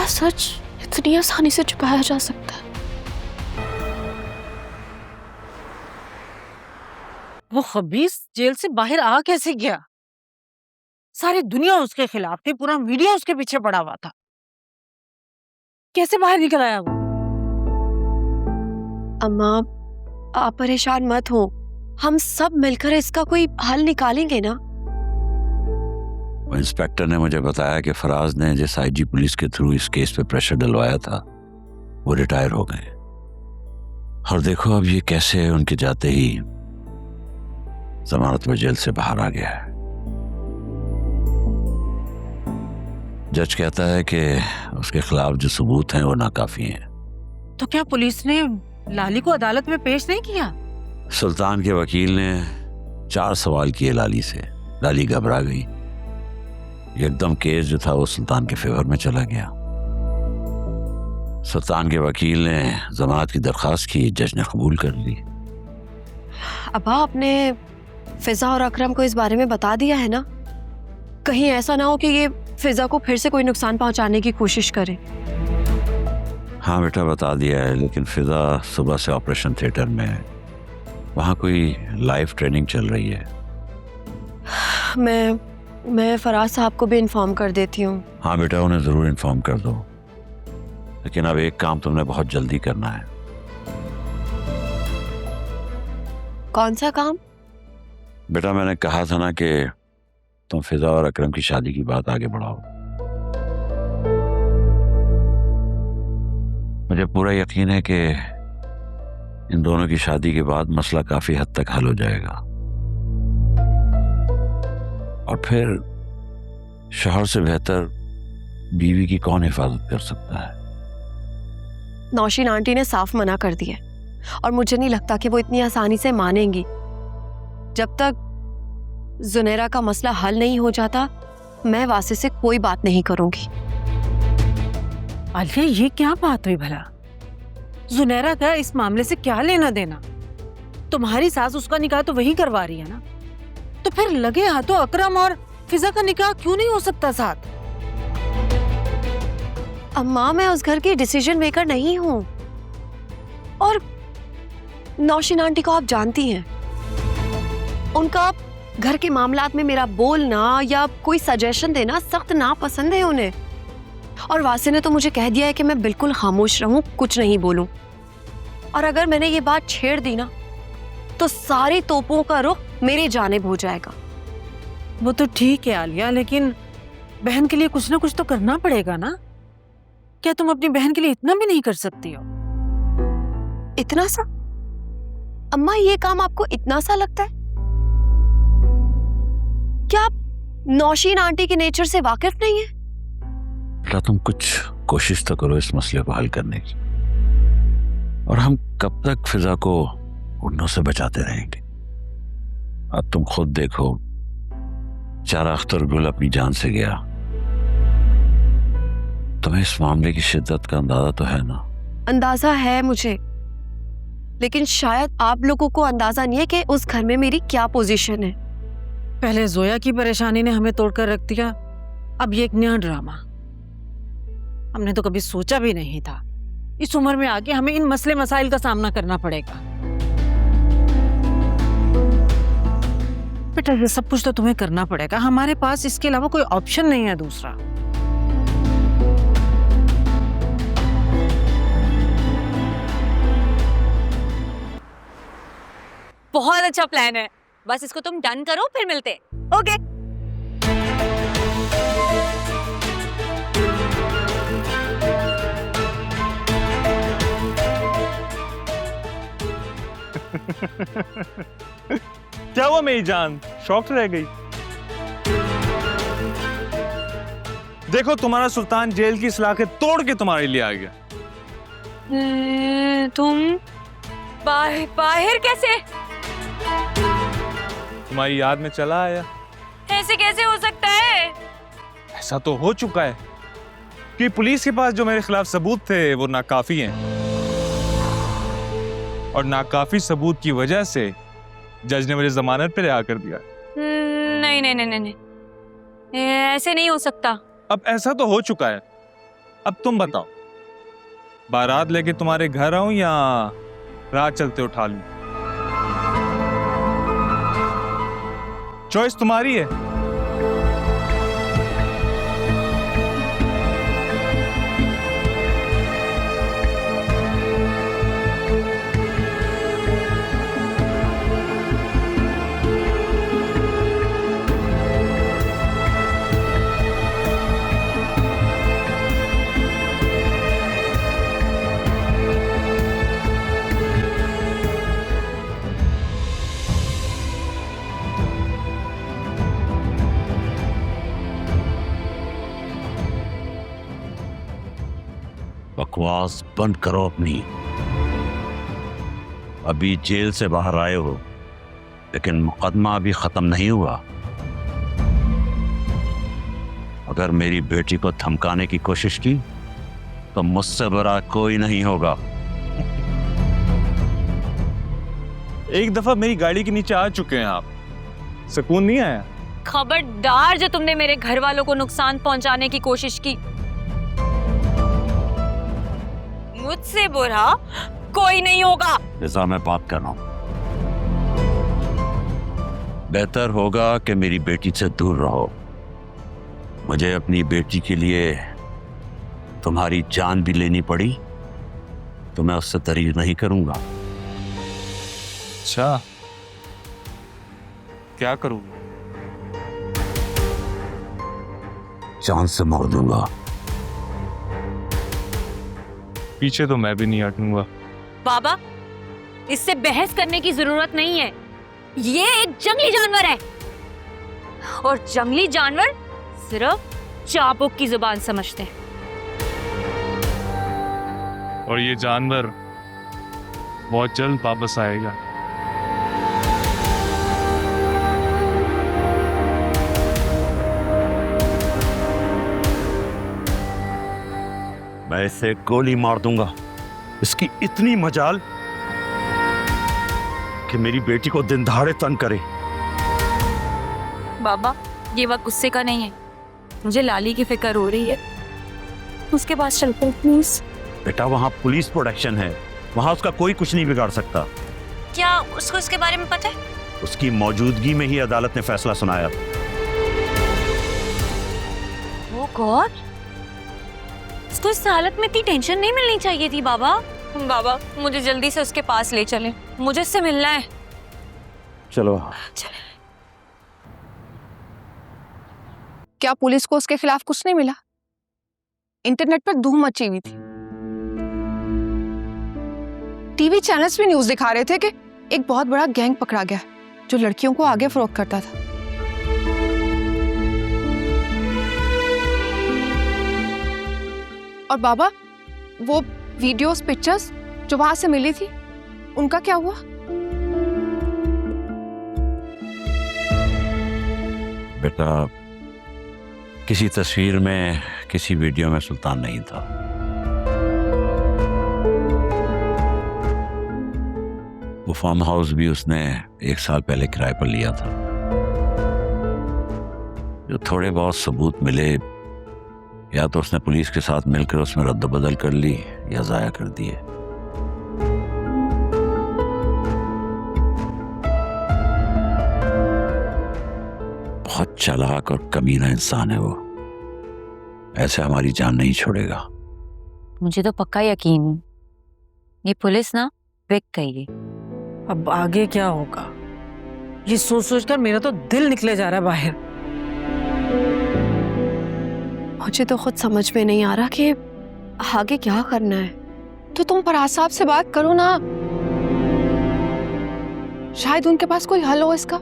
सच इतनी आसानी से छुपाया जा सकता है? वो खबीस जेल से बाहर आ कैसे गया? सारी दुनिया उसके खिलाफ थी, पूरा मीडिया उसके पीछे पड़ा हुआ था। कैसे बाहर निकल आया वो? अम्मा, आप परेशान मत हो, हम सब मिलकर इसका कोई हल निकालेंगे ना। इंस्पेक्टर ने मुझे बताया कि फराज ने जिस आईजी पुलिस के थ्रू इस केस पे प्रेशर डलवाया था वो रिटायर हो गए। और देखो अब ये कैसे उनके जाते ही जमानत में जेल से बाहर आ गया है। जज कहता है कि उसके खिलाफ जो सबूत हैं वो नाकाफी हैं। तो क्या पुलिस ने लाली को अदालत में पेश नहीं किया? सुल्तान के वकील ने 4 सवाल किए लाली से। लाली घबरा गई। एकदम केस जो था वो सुल्तान के फेवर में चला गया। सुल्तान के वकील ने जमानत की दरखास्त की, जज ने कबूल कर ली। अब्बा, आपने फिजा और अकरम को इस बारे में बता दिया है ना? कहीं ऐसा ना हो कि ये फिजा को फिर से कोई नुकसान पहुंचाने की कोशिश करे। हाँ बेटा, बता दिया है, लेकिन फिजा सुबह से ऑपरेशन थिएटर में है। वहाँ कोई लाइव ट्रेनिंग चल रही है। मैं फराज साहब को भी इन्फॉर्म कर देती हूँ। हाँ बेटा, उन्हें जरूर इन्फॉर्म कर दो, लेकिन अब एक काम तुमने बहुत जल्दी करना है। कौन सा काम? बेटा, मैंने कहा था ना कि तुम फिजा और अकरम की शादी की बात आगे बढ़ाओ। मुझे पूरा यकीन है कि इन दोनों की शादी के बाद मसला काफी हद तक हल हो जाएगा और फिर शौहर से बेहतर बीवी की कौन हिफाजत कर सकता है। नौशीन आंटी ने साफ मना कर दिया और मुझे नहीं लगता कि वो इतनी आसानी से मानेंगी। जब तक जुनैरा का मसला हल नहीं हो जाता, मैं वासे से कोई बात नहीं करूंगी। आलिया, ये क्या बात हुई भला? जुनैरा का इस मामले से क्या लेना देना? तुम्हारी सास उसका निकाह तो वही करवा रही है ना, तो फिर लगे हाथों अकरम और फिजा का निकाह क्यों नहीं हो सकता साथ? अम्मा, मैं उस घर की डिसीजन मेकर नहीं हूं और नौशीन आंटी को आप जानती हैं। उनका घर के मामलात में मेरा बोलना या कोई सजेशन देना सख्त नापसंद है उन्हें। और वासे ने तो मुझे कह दिया है कि मैं बिल्कुल खामोश रहूं, कुछ नहीं बोलूं। और अगर मैंने ये बात छेड़ दी ना, तो सारी तोपों का रुख मेरी जानिब हो जाएगा। वो तो ठीक है आलिया, लेकिन बहन के लिए कुछ ना कुछ तो करना पड़ेगा ना। क्या तुम अपनी बहन के लिए इतना भी नहीं कर सकती हो? इतना सा? अम्मा, ये काम आपको इतना सा लगता है? क्या आप नौशीन आंटी के नेचर से वाकिफ नहीं है? बेटा, तुम कुछ कोशिश तो करो इस मसले को हल करने की। और हम कब तक फिजा को उड़नों से बचाते रहेंगे? अब तुम खुद देखो, चारा अख्तर गुल अपनी जान से गया। तुम्हें इस मामले की शिद्दत का अंदाजा तो है ना? अंदाजा है मुझे, लेकिन शायद आप लोगों को अंदाजा नहीं है कि उस घर में मेरी क्या पोजीशन है। पहले जोया की परेशानी ने हमें तोड़कर रख दिया, अब ये एक नया ड्रामा। हमने तो कभी सोचा भी नहीं था इस उम्र में आके हमें इन मसले मसाइल का सामना करना पड़ेगा। बेटा, ये सब कुछ तो तुम्हें करना पड़ेगा। हमारे पास इसके अलावा कोई ऑप्शन नहीं है दूसरा। बहुत अच्छा प्लान है, बस इसको तुम डन करो, फिर मिलते। ओके। क्या हुआ मेरी जान, शॉक्ड रह गई? देखो, तुम्हारा सुल्तान जेल की सलाखें तोड़ के तुम्हारे लिए आ गया। तुम बाहर कैसे? तुम्हारी याद में चला आया। ऐसे कैसे हो सकता है? ऐसा तो हो चुका है कि पुलिस के पास जो मेरे खिलाफ सबूत थे वो नाकाफी हैं, और नाकाफी सबूत की वजह से जज ने मुझे जमानत पे रिहा कर दिया। नहीं नहीं नहीं नहीं, ऐसे नहीं हो सकता। अब ऐसा तो हो चुका है, अब तुम बताओ, बारात लेके तुम्हारे घर आऊं या रात चलते उठा लूं? चॉइस तुम्हारी है। बकवास बंद करो अपनी। अभी जेल से बाहर आए हो, लेकिन मुकदमा अभी खत्म नहीं हुआ। अगर मेरी बेटी को धमकाने की कोशिश की तो मुझसे बड़ा कोई नहीं होगा। एक दफा मेरी गाड़ी के नीचे आ चुके हैं आप, सुकून नहीं आया? खबरदार जो तुमने मेरे घर वालों को नुकसान पहुंचाने की कोशिश की, मुझसे बुरा कोई नहीं होगा। जैसा मैं बात कर रहा हूं, बेहतर होगा कि मेरी बेटी से दूर रहो। मुझे अपनी बेटी के लिए तुम्हारी जान भी लेनी पड़ी तो मैं उससे तरीफ नहीं करूंगा। अच्छा, क्या करूं? जान से मार दूंगा। पीछे तो मैं भी नहीं हटूंगा। बाबा, इससे बहस करने की जरूरत नहीं है। ये एक जंगली जानवर है और जंगली जानवर सिर्फ चाबुक की जुबान समझते हैं। और ये जानवर बहुत जल्द वापस आएगा। मैं इसे गोली मार दूंगा। इसकी इतनी मजाल कि मेरी बेटी को दिन दहाड़े तंग करे। बाबा, ये वक्त गुस्से का नहीं है। मुझे लाली की फिक्र हो रही है। उसके पास चलते हैं प्लीज। बेटा, वहां पुलिस प्रोटेक्शन है, वहां उसका कोई कुछ नहीं बिगाड़ सकता। क्या उसको इसके बारे में पता है? उसकी मौजूदगी में ही अदालत ने फैसला सुनाया। वो गॉड, उसको इस हालत में इतनी टेंशन नहीं मिलनी चाहिए थी। बाबा, बाबा, मुझे जल्दी से उसके पास ले चलें। मुझे उससे मिलना है। चलो। क्या पुलिस को उसके खिलाफ कुछ नहीं मिला? इंटरनेट पर धूम मची हुई थी। टीवी चैनल्स भी न्यूज़ दिखा रहे थे कि एक बहुत बड़ा गैंग पकड़ा गया जो लड़कियों को आगे फरोख्त करता था। और बाबा, वो वीडियोस, पिक्चर्स जो वहां से मिली थी, उनका क्या हुआ? बेटा, किसी तस्वीर में, किसी वीडियो में सुल्तान नहीं था। वो फार्म हाउस भी उसने 1 साल पहले किराए पर लिया था। जो थोड़े बहुत सबूत मिले, या तो उसने पुलिस के साथ मिलकर उसमें रद्द-बदल कर ली या जाया कर दिए। बहुत चालाक और कमीना इंसान है वो। ऐसे हमारी जान नहीं छोड़ेगा। मुझे तो पक्का यकीन है ये पुलिस ना विक गई है। अब आगे क्या होगा, ये सोच सोचकर मेरा तो दिल निकले जा रहा है बाहर। मुझे तो खुद समझ में नहीं आ रहा कि आगे क्या करना है। तो तुम फराज साहब से बात करो ना, शायद उनके पास कोई हल हो इसका।